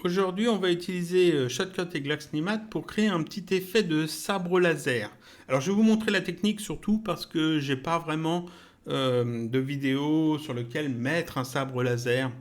Aujourd'hui, on va utiliser Shotcut et Glaxnimat pour créer un petit effet de sabre laser. Alors, je vais vous montrer la technique surtout parce que j'ai pas vraiment de vidéo sur lequel mettre un sabre laser.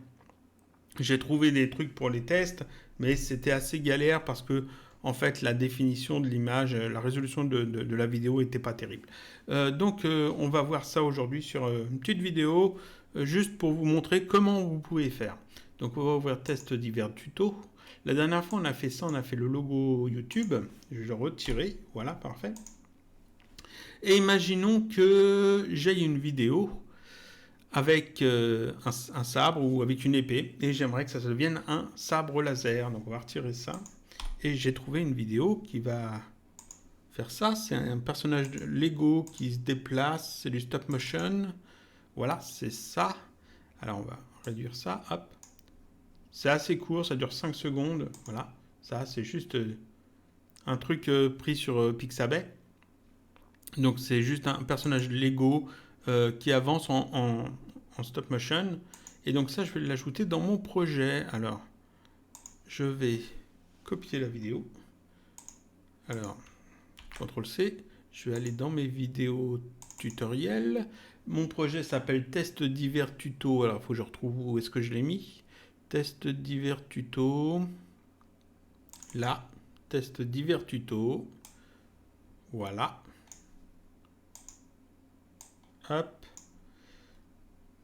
J'ai trouvé des trucs pour les tests, mais c'était assez galère parce que en fait la définition de l'image, la résolution de la vidéo était pas terrible. Donc on va voir ça aujourd'hui sur une petite vidéo juste pour vous montrer comment vous pouvez faire. Donc on va ouvrir test divers tuto. La dernière fois on a fait ça, on a fait le logo YouTube. Je vais le retirer, voilà, parfait. Et imaginons que j'ai une vidéo avec un sabre ou avec une épée et j'aimerais que ça devienne un sabre laser. Donc on va retirer ça et j'ai trouvé une vidéo qui va faire ça. C'est un personnage de Lego qui se déplace, c'est du stop motion. Voilà, c'est ça. Alors on va réduire ça, hop. C'est assez court, ça dure 5 secondes. Voilà, ça c'est juste un truc pris sur Pixabay. Donc c'est juste un personnage Lego qui avance en stop motion. Et donc ça, je vais l'ajouter dans mon projet. Alors, je vais copier la vidéo. Alors, CTRL-C. Je vais aller dans mes vidéos tutoriels. Mon projet s'appelle Test divers tuto. Alors, il faut que je retrouve où est-ce que je l'ai mis. Test divers tuto. Là. Test divers tuto. Voilà. Hop.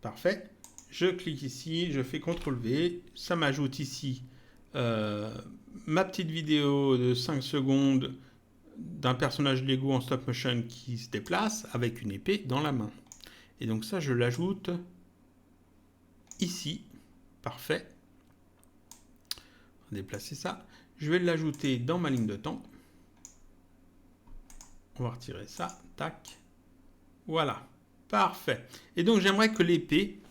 Parfait. Je clique ici, je fais CTRL-V, ça m'ajoute ici ma petite vidéo de 5 secondes d'un personnage Lego en stop motion qui se déplace avec une épée dans la main. Et donc ça, je l'ajoute ici. Parfait. On va déplacer ça. Je vais l'ajouter dans ma ligne de temps. On va retirer ça. Tac. Voilà. Parfait. Et donc j'aimerais que l'épée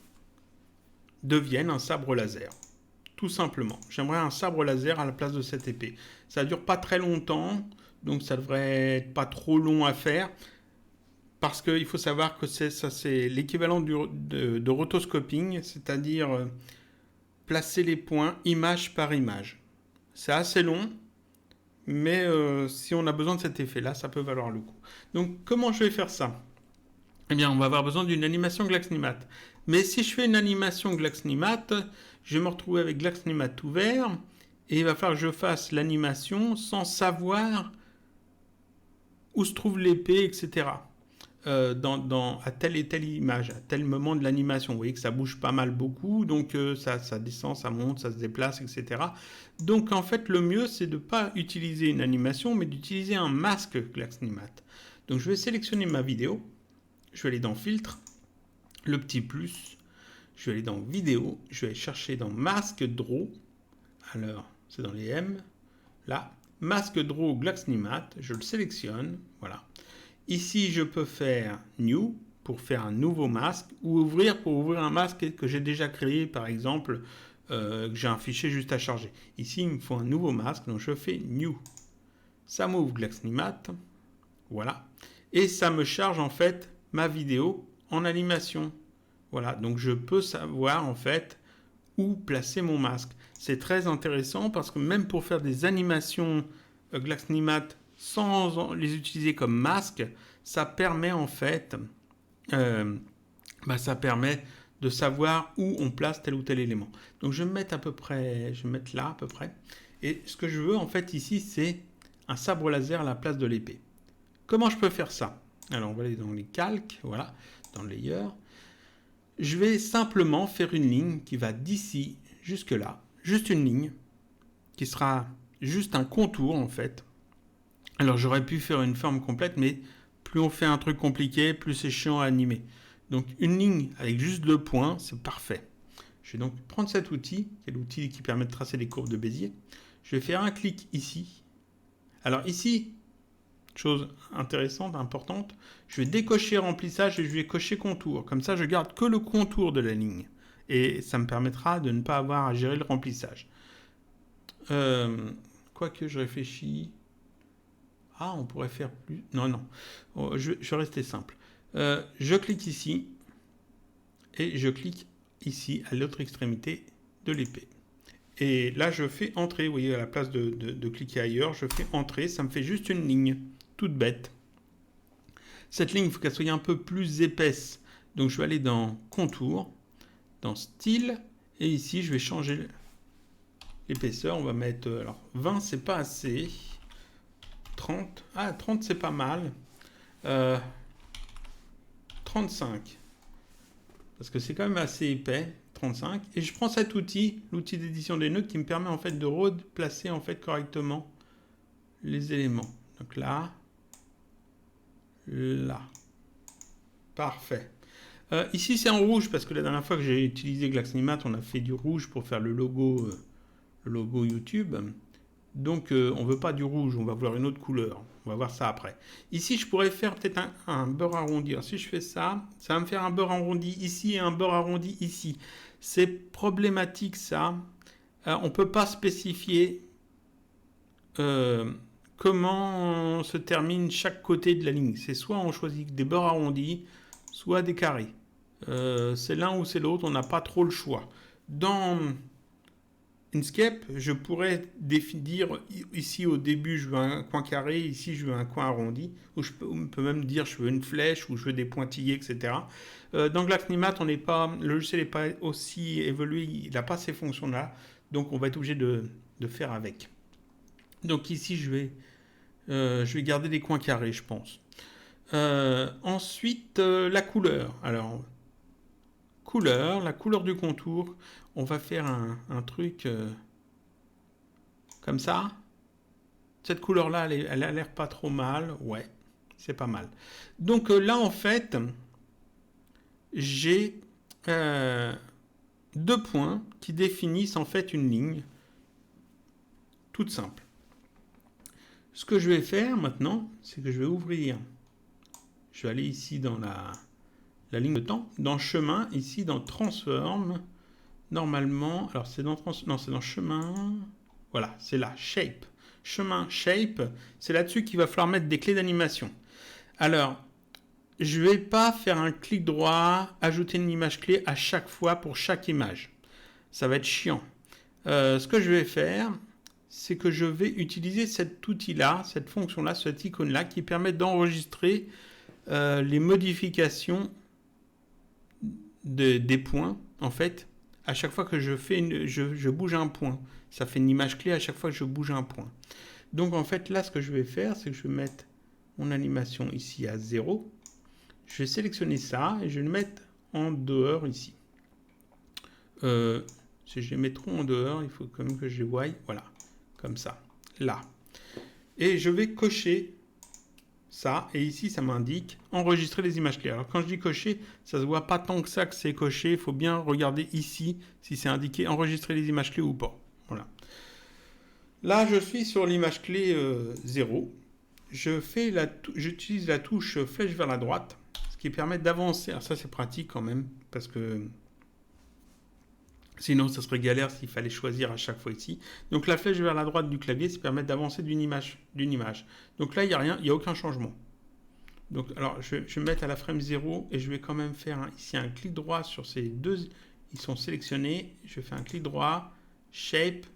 devienne un sabre laser. Tout simplement. J'aimerais un sabre laser à la place de cette épée. Ça dure pas très longtemps, donc ça devrait être pas trop long à faire. Parce qu'il faut savoir que c'est l'équivalent de rotoscoping, c'est-à-dire placer les points image par image. C'est assez long, mais si on a besoin de cet effet-là, ça peut valoir le coup. Donc comment je vais faire ça ? Eh bien, on va avoir besoin d'une animation Glaxnimat. Mais si je fais une animation Glaxnimat, je vais me retrouver avec Glaxnimat ouvert, et il va falloir que je fasse l'animation sans savoir où se trouve l'épée, etc. À telle et telle image, à tel moment de l'animation. Vous voyez que ça bouge pas mal beaucoup, donc ça descend, ça monte, ça se déplace, etc. Donc en fait, le mieux, c'est de ne pas utiliser une animation, mais d'utiliser un masque Glaxnimat. Donc je vais sélectionner ma vidéo. Je vais aller dans Filtre, le petit plus, je vais aller dans Vidéo, je vais aller chercher dans Mask Draw, alors c'est dans les M, là, Mask Draw Glaxnimat, je le sélectionne, voilà. Ici je peux faire New pour faire un nouveau masque, ou Ouvrir pour ouvrir un masque que j'ai déjà créé, par exemple, que j'ai un fichier juste à charger. Ici il me faut un nouveau masque, donc je fais New. Ça m'ouvre Glaxnimat, voilà, et ça me charge en fait ma vidéo en animation. Voilà, donc je peux savoir en fait où placer mon masque. C'est très intéressant parce que même pour faire des animations Glaxnimat sans les utiliser comme masque, ça permet en fait ça permet de savoir où on place tel ou tel élément. Donc je vais me mettre à peu près, je vais me mettre là à peu près. Et ce que je veux en fait ici, c'est un sabre laser à la place de l'épée. Comment je peux faire ça ? Alors on va aller dans les calques, voilà, dans le layer. Je vais simplement faire une ligne qui va d'ici jusque là, juste une ligne, qui sera juste un contour en fait. Alors j'aurais pu faire une forme complète, mais plus on fait un truc compliqué, plus c'est chiant à animer. Donc une ligne avec juste 2 points, c'est parfait. Je vais donc prendre cet outil, qui est l'outil qui permet de tracer les courbes de Bézier. Je vais faire un clic ici. Alors ici, chose intéressante, importante, je vais décocher remplissage et je vais cocher contour. Comme ça, je garde que le contour de la ligne. Et ça me permettra de ne pas avoir à gérer le remplissage. Quoique je réfléchis... Ah, on pourrait faire plus... Non. Je vais rester simple. Je clique ici et je clique ici à l'autre extrémité de l'épée. Et là, je fais entrer. Vous voyez, à la place de cliquer ailleurs, je fais entrer. Ça me fait juste une ligne, toute bête. Cette ligne, il faut qu'elle soit un peu plus épaisse. Donc, je vais aller dans contour, dans style. Et ici, je vais changer l'épaisseur. On va mettre... alors, 20, c'est pas assez. 30. Ah, 30, c'est pas mal. 35. Parce que c'est quand même assez épais. 35. Et je prends cet outil, l'outil d'édition des nœuds, qui me permet en fait de replacer en fait correctement les éléments. Donc là. Là. Parfait. Ici, c'est en rouge parce que la dernière fois que j'ai utilisé Glaxnimat, on a fait du rouge pour faire le logo YouTube. Donc, on ne veut pas du rouge, on va vouloir une autre couleur. On va voir ça après. Ici, je pourrais faire peut-être un beurre arrondi. Alors, si je fais ça, ça va me faire un beurre arrondi ici et un beurre arrondi ici. C'est problématique, ça. On ne peut pas spécifier comment se termine chaque côté de la ligne. C'est soit on choisit des bords arrondis, soit des carrés. C'est l'un ou c'est l'autre, on n'a pas trop le choix. Dans Inkscape, je pourrais définir ici au début je veux un coin carré, ici je veux un coin arrondi, ou je peux même dire je veux une flèche, ou je veux des pointillés, etc. Dans Glaxnimat, le logiciel n'est pas aussi évolué, il n'a pas ces fonctions-là, donc on va être obligé de faire avec. Donc ici je vais garder des coins carrés, je pense. Ensuite, la couleur. Alors, la couleur du contour. On va faire un truc comme ça. Cette couleur-là, elle a l'air pas trop mal. Ouais, c'est pas mal. Donc là, en fait, j'ai 2 points qui définissent en fait une ligne toute simple. Ce que je vais faire maintenant, c'est que je vais ouvrir. Je vais aller ici dans la ligne de temps, dans chemin, ici dans transform. Normalement, alors c'est dans c'est dans chemin. Voilà, c'est là, shape. Chemin, shape, c'est là-dessus qu'il va falloir mettre des clés d'animation. Alors, je ne vais pas faire un clic droit, ajouter une image clé à chaque fois pour chaque image. Ça va être chiant. Ce que je vais faire, c'est que je vais utiliser cet outil-là, cette fonction-là, cette icône-là, qui permet d'enregistrer les modifications des points, en fait, à chaque fois que je bouge un point. Ça fait une image clé à chaque fois que je bouge un point. Donc, en fait, là, ce que je vais faire, c'est que je vais mettre mon animation ici à 0. Je vais sélectionner ça et je vais le mettre en dehors ici. Si je les mets trop en dehors, il faut quand même que je les voie. Voilà, comme ça, là. Et je vais cocher ça, et ici ça m'indique enregistrer les images clés. Alors quand je dis cocher, ça se voit pas tant que ça que c'est coché, il faut bien regarder ici si c'est indiqué enregistrer les images clés ou pas. Voilà. Là je suis sur l'image clé 0. J'utilise la touche flèche vers la droite, ce qui permet d'avancer. Alors ça c'est pratique quand même, parce que sinon ça serait galère s'il fallait choisir à chaque fois ici. Donc la flèche vers la droite du clavier, ça permet d'avancer d'une image. Donc là il n'y a rien, il n'y a aucun changement. Donc alors je vais me mettre à la frame 0 et je vais quand même faire ici un clic droit sur ces deux. Ils sont sélectionnés. Je fais un clic droit, shape,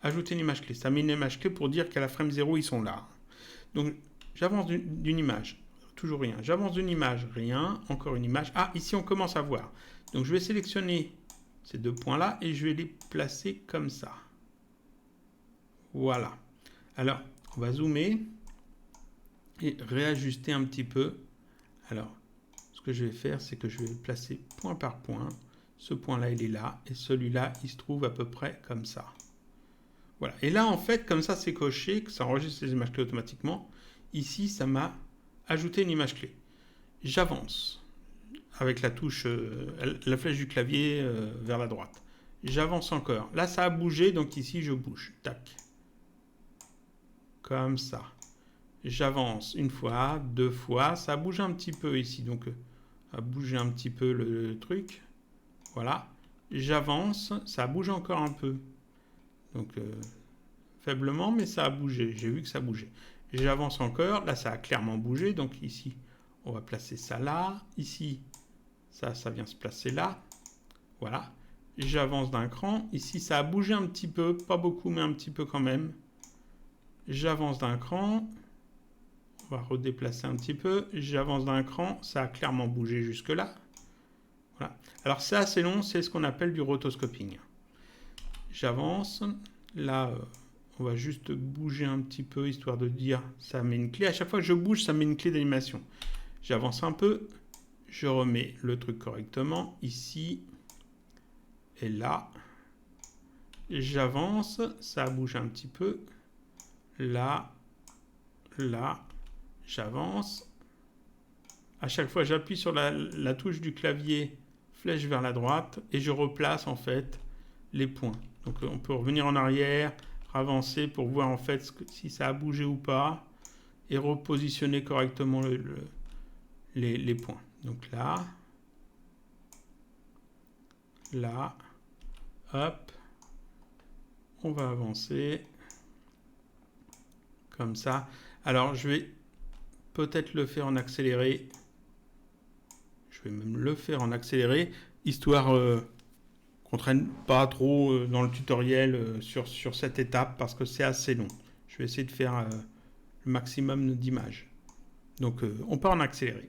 ajouter une image clé. Ça met une image clé pour dire qu'à la frame 0 ils sont là. Donc j'avance d'une image, toujours rien. J'avance d'une image, rien, encore une image. Ah, ici on commence à voir. Donc je vais sélectionner ces 2 points-là et je vais les placer comme ça. Voilà. Alors, on va zoomer et réajuster un petit peu. Alors, ce que je vais faire, c'est que je vais le placer point par point. Ce point-là, il est là. Et celui-là, il se trouve à peu près comme ça. Voilà. Et là, en fait, comme ça, c'est coché, que ça enregistre les images clés automatiquement. Ici, ça m'a ajouté une image clé. J'avance avec la touche, la flèche du clavier vers la droite. J'avance encore. Là, ça a bougé, donc ici, je bouge. Tac. Comme ça. J'avance une fois, 2 fois. Ça bouge un petit peu ici, donc à bouger un petit peu le truc. Voilà. J'avance, ça bouge encore un peu. Donc, faiblement, mais ça a bougé. J'ai vu que ça bougeait. J'avance encore. Là, ça a clairement bougé. Donc, ici, on va placer ça là. Ici, ça vient se placer là. Voilà. J'avance d'un cran. Ici, ça a bougé un petit peu. Pas beaucoup, mais un petit peu quand même. J'avance d'un cran. On va redéplacer un petit peu. J'avance d'un cran. Ça a clairement bougé jusque-là. Voilà. Alors, c'est assez long. C'est ce qu'on appelle du rotoscoping. J'avance. Là, on va juste bouger un petit peu, histoire de dire ça met une clé. À chaque fois que je bouge, ça met une clé d'animation. J'avance un peu. Je remets le truc correctement. Ici. Et là. J'avance. Ça a bougé un petit peu. Là. Là. J'avance. À chaque fois, j'appuie sur la touche du clavier, flèche vers la droite, et je replace en fait les points. Donc on peut revenir en arrière, avancer pour voir en fait si ça a bougé ou pas, et repositionner correctement les points. Donc là, là, hop, on va avancer comme ça. Alors je vais peut-être le faire en accéléré. Je vais même le faire en accéléré, histoire qu'on ne traîne pas trop dans le tutoriel sur cette étape, parce que c'est assez long. Je vais essayer de faire le maximum d'images. Donc on part en accéléré.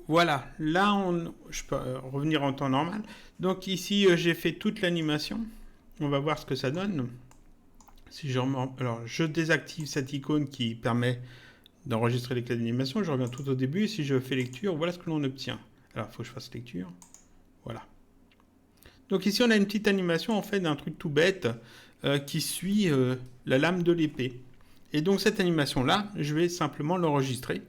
Voilà, là je peux revenir en temps normal. Donc ici j'ai fait toute l'animation. On va voir ce que ça donne. Si je alors je désactive cette icône qui permet d'enregistrer les clés d'animation. Je reviens tout au début. Si je fais lecture, voilà ce que l'on obtient. Alors il faut que je fasse lecture. Voilà. Donc ici on a une petite animation en fait d'un truc tout bête qui suit la lame de l'épée. Et donc cette animation là, je vais simplement l'enregistrer.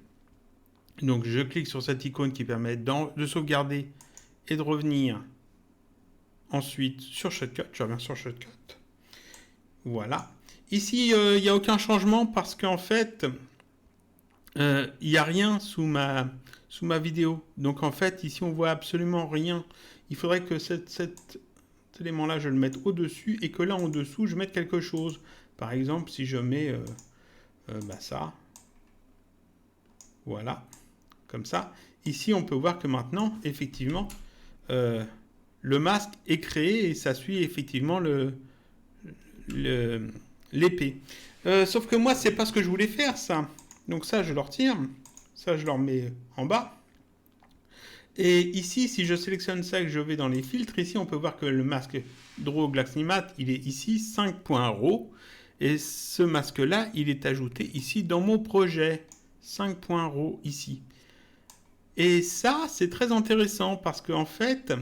Donc je clique sur cette icône qui permet de sauvegarder et de revenir ensuite sur Shotcut. Je reviens sur Shotcut. Voilà. Ici, il n'y a aucun changement parce qu'en fait, il n'y a rien sous ma vidéo. Donc en fait, ici, on voit absolument rien. Il faudrait que cet élément-là, je le mette au-dessus et que là, en dessous, je mette quelque chose. Par exemple, si je mets ça, voilà, comme ça. Ici, on peut voir que maintenant, effectivement, le masque est créé et ça suit effectivement l'épée. Sauf que moi, c'est pas ce que je voulais faire, ça. Donc ça, je le retire. Ça, je le remets en bas. Et ici, si je sélectionne ça et que je vais dans les filtres, ici, on peut voir que le masque Draw Glaxnimat, il est ici 5.RAW. Et ce masque-là, il est ajouté ici dans mon projet. 5.RAW ici. Et ça, c'est très intéressant parce qu'en fait,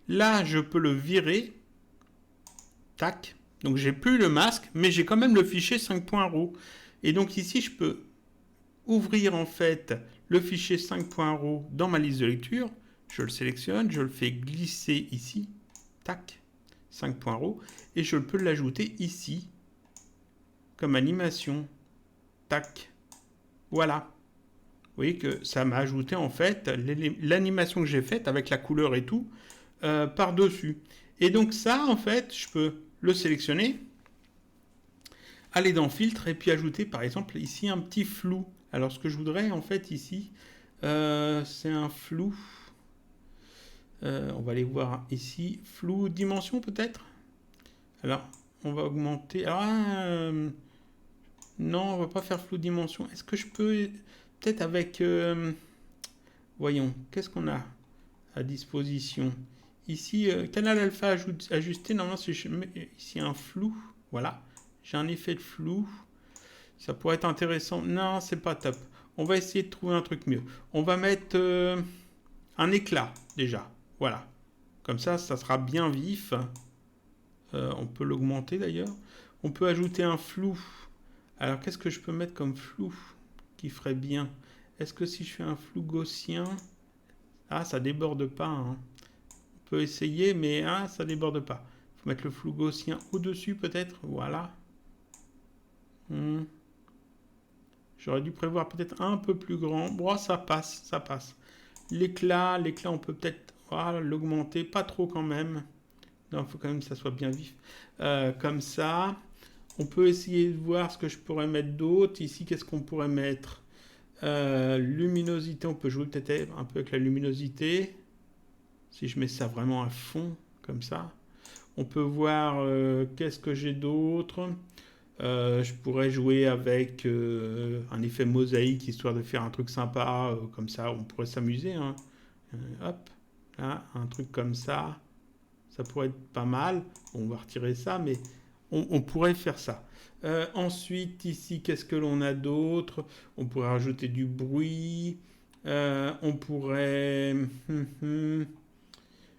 là, je peux le virer. Tac. Donc, j'ai plus le masque, mais j'ai quand même le fichier 5.RAW. Et donc, ici, je peux ouvrir en fait le fichier 5.RAW dans ma liste de lecture. Je le sélectionne, je le fais glisser ici. Tac. 5.RAW. Et je peux l'ajouter ici comme animation. Tac. Voilà. Vous voyez que ça m'a ajouté en fait l'animation que j'ai faite avec la couleur et tout par-dessus. Et donc ça, en fait, je peux le sélectionner, aller dans filtre et puis ajouter par exemple ici un petit flou. Alors ce que je voudrais en fait ici, c'est un flou. On va aller voir ici, flou dimension peut-être. Alors on va augmenter. Alors non, on va pas faire flou dimension. Est-ce que je peux peut-être avec voyons, qu'est-ce qu'on a à disposition ici? Canal alpha ajusté. Normalement, si je mets ici un flou, voilà, j'ai un effet de flou. Ça pourrait être intéressant. Non, c'est pas top. On va essayer de trouver un truc mieux. On va mettre un éclat déjà. Voilà. Comme ça sera bien vif. On peut l'augmenter d'ailleurs. On peut ajouter un flou. Alors, qu'est-ce que je peux mettre comme flou qui ferait bien? Est-ce que si je fais un flou gaussien... Ah, ça déborde pas. Hein. On peut essayer, mais ça déborde pas. Faut mettre le flou gaussien au-dessus peut-être. Voilà. J'aurais dû prévoir peut-être un peu plus grand. Bon, ça passe, ça passe. L'éclat, on peut peut-être voilà, l'augmenter, pas trop quand même. Non, il faut quand même que ça soit bien vif. Comme ça. On peut essayer de voir ce que je pourrais mettre d'autre. Ici, qu'est-ce qu'on pourrait mettre? Luminosité, on peut jouer peut-être un peu avec la luminosité. Si je mets ça vraiment à fond, comme ça. On peut voir qu'est-ce que j'ai d'autre. Je pourrais jouer avec un effet mosaïque, histoire de faire un truc sympa, comme ça, on pourrait s'amuser. Hein. Hop, là, un truc comme ça. Ça pourrait être pas mal. Bon, on va retirer ça, mais on pourrait faire ça. Ensuite, ici, qu'est-ce que l'on a d'autre? On pourrait rajouter du bruit. On pourrait...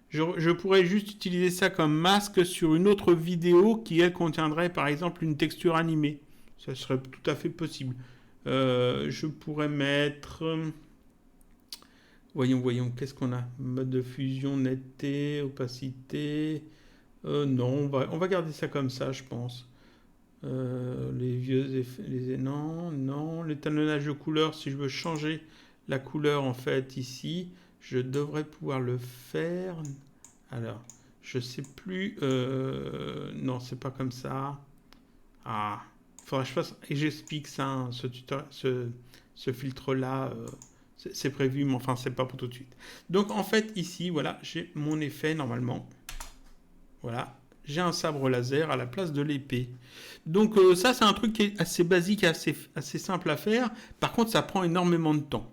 Je pourrais juste utiliser ça comme masque sur une autre vidéo qui, elle, contiendrait, par exemple, une texture animée. Ça serait tout à fait possible. Je pourrais mettre... Voyons, qu'est-ce qu'on a? Mode de fusion, netteté, opacité... non, on va garder ça comme ça, je pense. Les vieux effets, non, l'étalonnage de couleur, si je veux changer la couleur en fait ici, je devrais pouvoir le faire. Alors, je sais plus, non, c'est pas comme ça. Ah, faudrait que je fasse, et j'explique ça, hein, ce filtre-là, c'est prévu, mais enfin, c'est pas pour tout de suite. Donc, en fait, ici, voilà, j'ai mon effet normalement. Voilà, j'ai un sabre laser à la place de l'épée. Donc ça, c'est un truc qui est assez basique et assez simple à faire. Par contre, ça prend énormément de temps.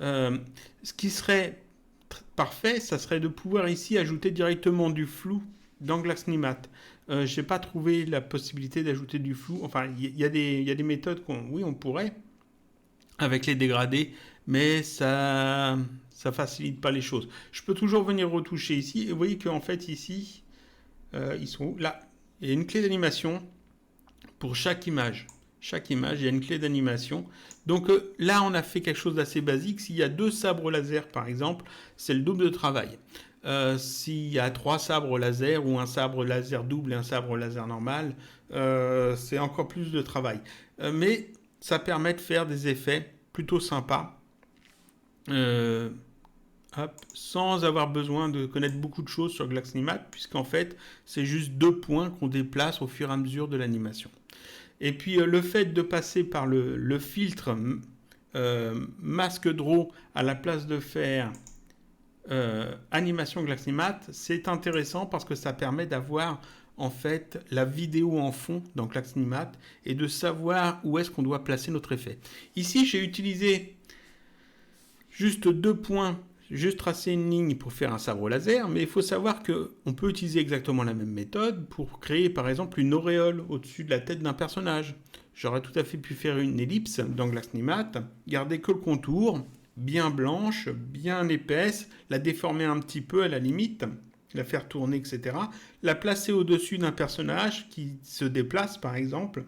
Ce qui serait parfait, ça serait de pouvoir ici ajouter directement du flou dans Glassnimat. Je n'ai pas trouvé la possibilité d'ajouter du flou. Enfin, il y a des méthodes oui, on pourrait, avec les dégradés, mais ça facilite pas les choses. Je peux toujours venir retoucher ici, et vous voyez qu'en fait ici, ils sont où? Là, il y a une clé d'animation pour chaque image. Chaque image, il y a une clé d'animation. Donc là, on a fait quelque chose d'assez basique. S'il y a 2 sabres laser, par exemple, c'est le double de travail. S'il y a 3 sabres laser ou un sabre laser double et un sabre laser normal, c'est encore plus de travail. Mais ça permet de faire des effets plutôt sympas. Sans avoir besoin de connaître beaucoup de choses sur Glassnimat, puisqu'en fait, c'est juste 2 points qu'on déplace au fur et à mesure de l'animation. Et puis, le fait de passer par le filtre masque draw à la place de faire animation Glassnimat, c'est intéressant parce que ça permet d'avoir en fait la vidéo en fond dans Glassnimat et de savoir où est-ce qu'on doit placer notre effet. Ici, j'ai utilisé juste 2 points, juste tracer une ligne pour faire un sabre laser, mais il faut savoir qu'on peut utiliser exactement la même méthode pour créer par exemple une auréole au-dessus de la tête d'un personnage. J'aurais tout à fait pu faire une ellipse dans Glassnimat, garder que le contour, bien blanche, bien épaisse, la déformer un petit peu à la limite, la faire tourner, etc. La placer au-dessus d'un personnage qui se déplace par exemple.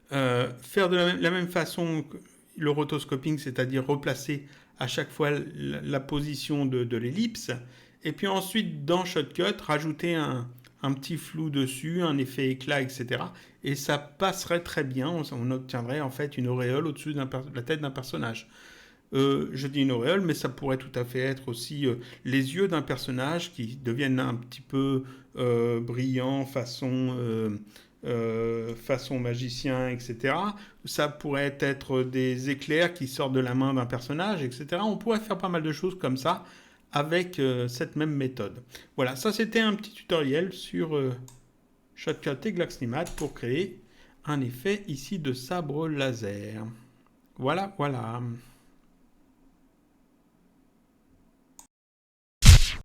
Faire de la même façon que le rotoscoping, c'est-à-dire replacer à chaque fois la position de l'ellipse, et puis ensuite dans Shotcut, rajouter un petit flou dessus, un effet éclat, etc. Et ça passerait très bien, on obtiendrait en fait une auréole au-dessus de la tête d'un personnage. Je dis une auréole, mais ça pourrait tout à fait être aussi les yeux d'un personnage qui deviennent un petit peu brillants, façon magicien, etc. Ça pourrait être des éclairs qui sortent de la main d'un personnage, etc. On pourrait faire pas mal de choses comme ça avec cette même méthode. Voilà, ça c'était un petit tutoriel sur Shotcut et Glassnimat pour créer un effet ici de sabre laser. Voilà.